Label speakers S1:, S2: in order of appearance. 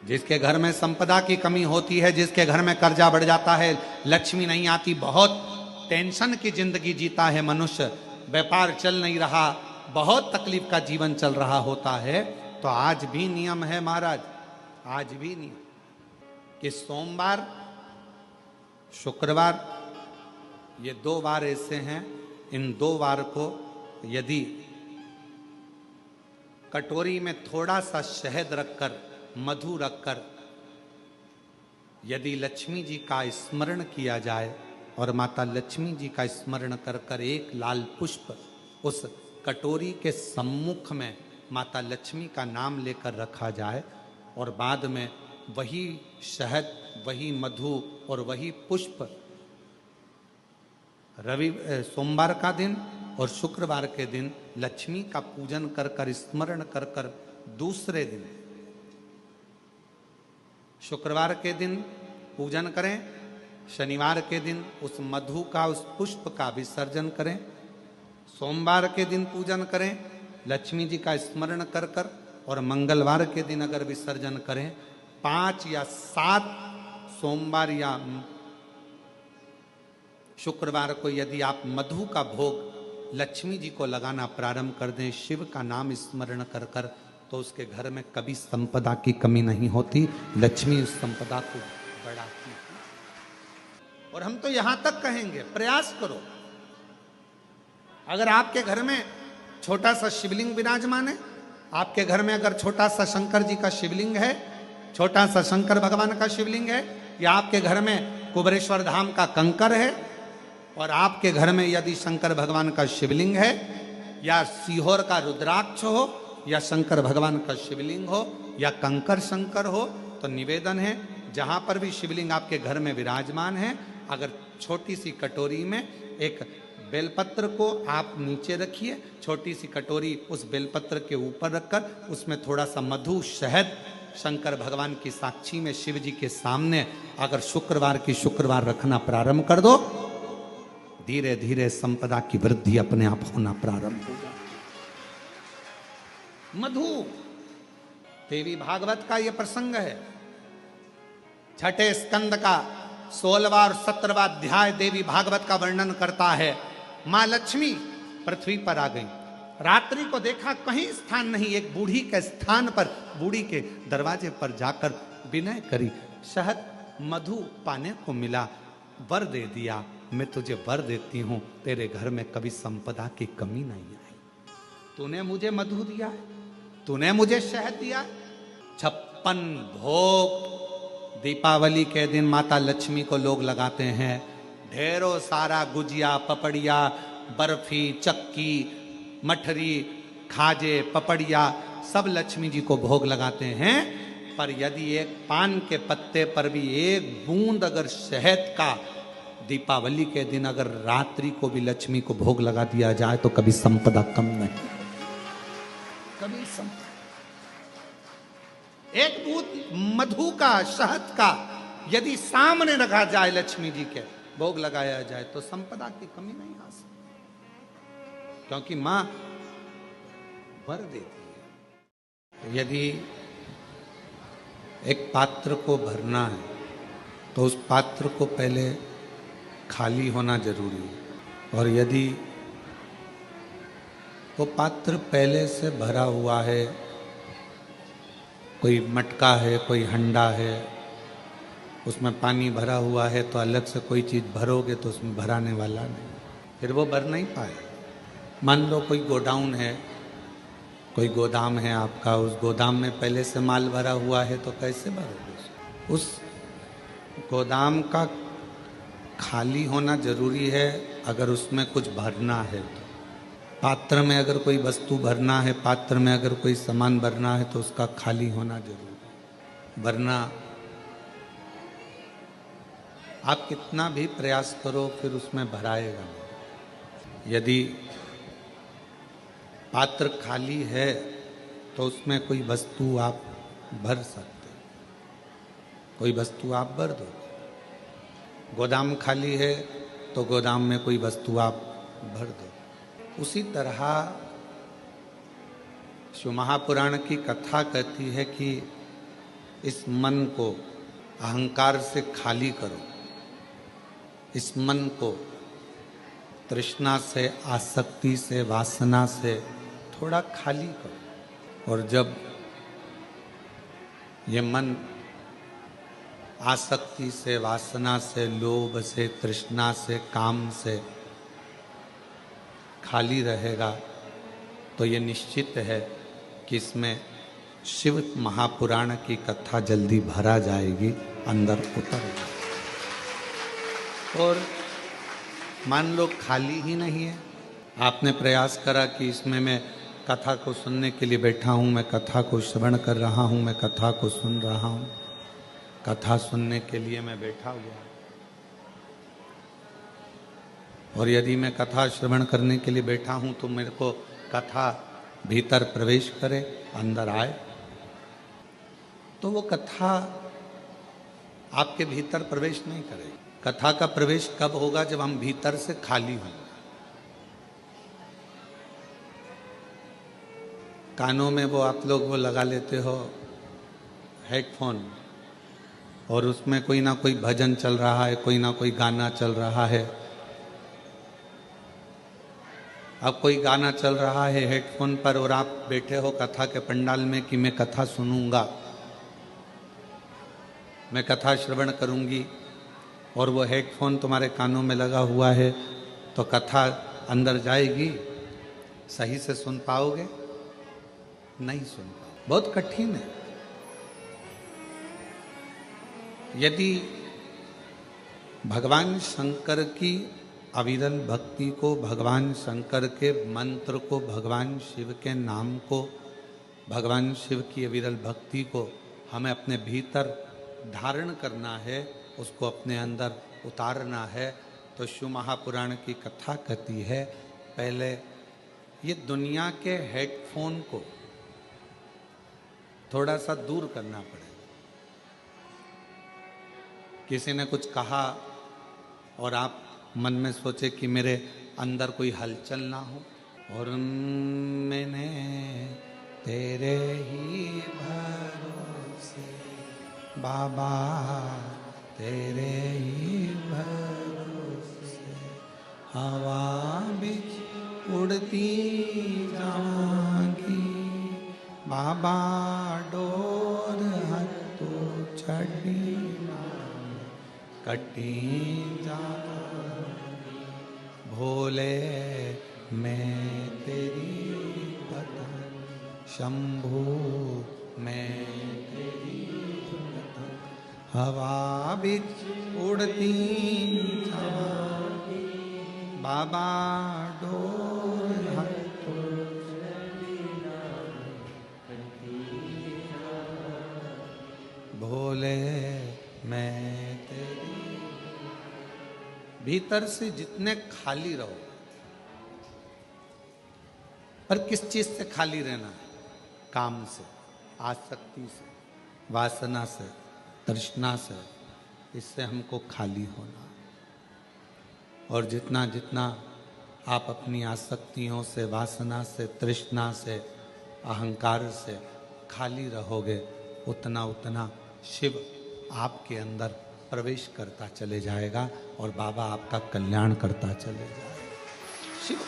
S1: जिसके घर में संपदा की कमी होती है, जिसके घर में कर्जा बढ़ जाता है, लक्ष्मी नहीं आती, बहुत टेंशन की जिंदगी जीता है मनुष्य, व्यापार चल नहीं रहा, बहुत तकलीफ का जीवन चल रहा होता है, तो आज भी नियम है महाराज, आज भी नियम कि सोमवार शुक्रवार ये 2 वार ऐसे हैं, इन 2 वार को यदि कटोरी में थोड़ा सा शहद रखकर, मधु रखकर यदि लक्ष्मी जी का स्मरण किया जाए और माता लक्ष्मी जी का स्मरण कर कर एक लाल पुष्प उस कटोरी के सम्मुख में माता लक्ष्मी का नाम लेकर रखा जाए और बाद में वही शहद, वही मधु और वही पुष्प सोमवार का दिन और शुक्रवार के दिन लक्ष्मी का पूजन कर कर, स्मरण कर कर, दूसरे दिन शुक्रवार के दिन पूजन करें, शनिवार के दिन उस मधु का, उस पुष्प का विसर्जन करें, सोमवार के दिन पूजन करें लक्ष्मी जी का स्मरण कर कर, और मंगलवार के दिन अगर विसर्जन करें, 5 या 7 सोमवार या शुक्रवार को यदि आप मधु का भोग लक्ष्मी जी को लगाना प्रारंभ कर दें, शिव का नाम स्मरण कर कर, तो उसके घर में कभी संपदा की कमी नहीं होती, लक्ष्मी उस संपदा को बढ़ाती है। और हम तो यहां तक कहेंगे, प्रयास करो, अगर आपके घर में छोटा सा शिवलिंग विराजमान है, आपके घर में अगर छोटा सा शंकर जी का शिवलिंग है, छोटा सा शंकर भगवान का शिवलिंग है, या आपके घर में कुबेरेश्वर धाम का कंकर है, और आपके घर में यदि शंकर भगवान का शिवलिंग है, या सीहोर का रुद्राक्ष हो, या शंकर भगवान का शिवलिंग हो, या कंकर शंकर हो, तो निवेदन है जहां पर भी शिवलिंग आपके घर में विराजमान है, अगर छोटी सी कटोरी में एक बेलपत्र को आप नीचे रखिए, छोटी सी कटोरी उस बेलपत्र के ऊपर रखकर उसमें थोड़ा सा मधु, शहद, शंकर भगवान की साक्षी में शिव जी के सामने अगर शुक्रवार की शुक्रवार रखना प्रारंभ कर दो, धीरे धीरे संपदा की वृद्धि अपने आप होना प्रारंभ हो जाए। मधु, देवी भागवत का यह प्रसंग है, 6ठे स्कंद का 16वां और 17वां अध्याय देवी भागवत का वर्णन करता है। मां लक्ष्मी पृथ्वी पर आ गई, रात्रि को देखा कहीं स्थान नहीं, एक बूढ़ी के स्थान पर, बूढ़ी के दरवाजे पर जाकर विनय करी, शहद मधु पाने को मिला, वर दे दिया, मैं तुझे वर देती हूं, तेरे घर में कभी संपदा की कमी नहीं आई। तूने मुझे मधु दिया है, तूने मुझे शहद दिया, 56 भोग दीपावली के दिन माता लक्ष्मी को लोग लगाते हैं, ढेरों सारा गुजिया, पपड़िया, बर्फी, चक्की, मठरी, खाजे, पपड़िया सब लक्ष्मी जी को भोग लगाते हैं। पर यदि एक पान के पत्ते पर भी एक बूंद अगर शहद का दीपावली के दिन अगर रात्रि को भी लक्ष्मी को भोग लगा दिया जाए तो कभी संपदा कम नहीं, कभी संपदा। एक बूंद मधु का, शहद का यदि सामने रखा जाए, लक्ष्मी जी के भोग लगाया जाए, तो संपदा की कमी नहीं आ सकती, क्योंकि मां वर देती है। यदि एक पात्र को भरना है तो उस पात्र को पहले खाली होना जरूरी है, और यदि वो पात्र पहले से भरा हुआ है, कोई मटका है, कोई हंडा है, उसमें पानी भरा हुआ है, तो अलग से कोई चीज़ भरोगे तो उसमें भराने वाला नहीं, फिर वो भर नहीं पाए। मान लो कोई गोडाउन है, कोई गोदाम है आपका, उस गोदाम में पहले से माल भरा हुआ है, तो कैसे भरोगे? उस गोदाम का खाली होना जरूरी है अगर उसमें कुछ भरना है तो। पात्र में अगर कोई वस्तु भरना है, पात्र में अगर कोई सामान भरना है, तो उसका खाली होना जरूरी है, वरना आप कितना भी प्रयास करो फिर उसमें भराएगा नहीं। यदि पात्र खाली है तो उसमें कोई वस्तु आप भर सकते, कोई वस्तु आप भर दो। गोदाम खाली है तो गोदाम में कोई वस्तु आप भर दो। उसी तरह शिव महापुराण की कथा कहती है कि इस मन को अहंकार से खाली करो, इस मन को तृष्णा से, आसक्ति से, वासना से थोड़ा खाली करो। और जब ये मन आसक्ति से, वासना से, लोभ से, तृष्णा से, काम से खाली रहेगा तो ये निश्चित है कि इसमें शिव महापुराण की कथा जल्दी भरा जाएगी, अंदर उतर जाएगी। और मान लो खाली ही नहीं है, आपने प्रयास करा कि इसमें मैं कथा को सुनने के लिए बैठा हूँ, मैं कथा को श्रवण कर रहा हूँ, मैं कथा को सुन रहा हूँ, कथा सुनने के लिए मैं बैठा हुआ हूँ। और यदि मैं कथा श्रवण करने के लिए बैठा हूँ तो मेरे को कथा भीतर प्रवेश करे, अंदर आए, तो वो कथा आपके भीतर प्रवेश नहीं करेगी। कथा का प्रवेश कब होगा? जब हम भीतर से खाली होंगे। कानों में वो आप लोग वो लगा लेते हो हेडफोन, और उसमें कोई ना कोई भजन चल रहा है, कोई ना कोई गाना चल रहा है। अब कोई गाना चल रहा है हेडफोन पर और आप बैठे हो कथा के पंडाल में कि मैं कथा सुनूंगा, मैं कथा श्रवण करूंगी, और वो हेडफोन तुम्हारे कानों में लगा हुआ है, तो कथा अंदर जाएगी? सही से सुन पाओगे? नहीं सुन पाओगे, बहुत कठिन है। यदि भगवान शंकर की अविरल भक्ति को, भगवान शंकर के मंत्र को, भगवान शिव के नाम को, भगवान शिव की अविरल भक्ति को हमें अपने भीतर धारण करना है, उसको अपने अंदर उतारना है, तो शिव महापुराण की कथा कहती है पहले ये दुनिया के हेडफोन को थोड़ा सा दूर करना पड़ेगा। किसी ने कुछ कहा और आप मन में सोचे कि मेरे अंदर कोई हलचल ना हो, और मैंने तेरे ही भरोसे बाबा, तेरे ही भरोसे हवा बिच उड़ती जाऊंगी बाबा, डोर हथो छड़ी कटी जाऊंगी भोले, मैं तेरी कथा शंभू, मैं तेरी कथा हवा बिच उड़ती जाऊंगी बाबा, डोर हथो भोले, मैं तेरी। भीतर से जितने खाली रहो, पर किस चीज से खाली रहना है? काम से, आसक्ति से, वासना से, तृष्णा से, इससे हमको खाली होना। और जितना जितना आप अपनी आसक्तियों से, वासना से, तृष्णा से, अहंकार से खाली रहोगे, उतना उतना शिव आपके अंदर प्रवेश करता चले जाएगा और बाबा आपका कल्याण करता चले जाएगा। शिव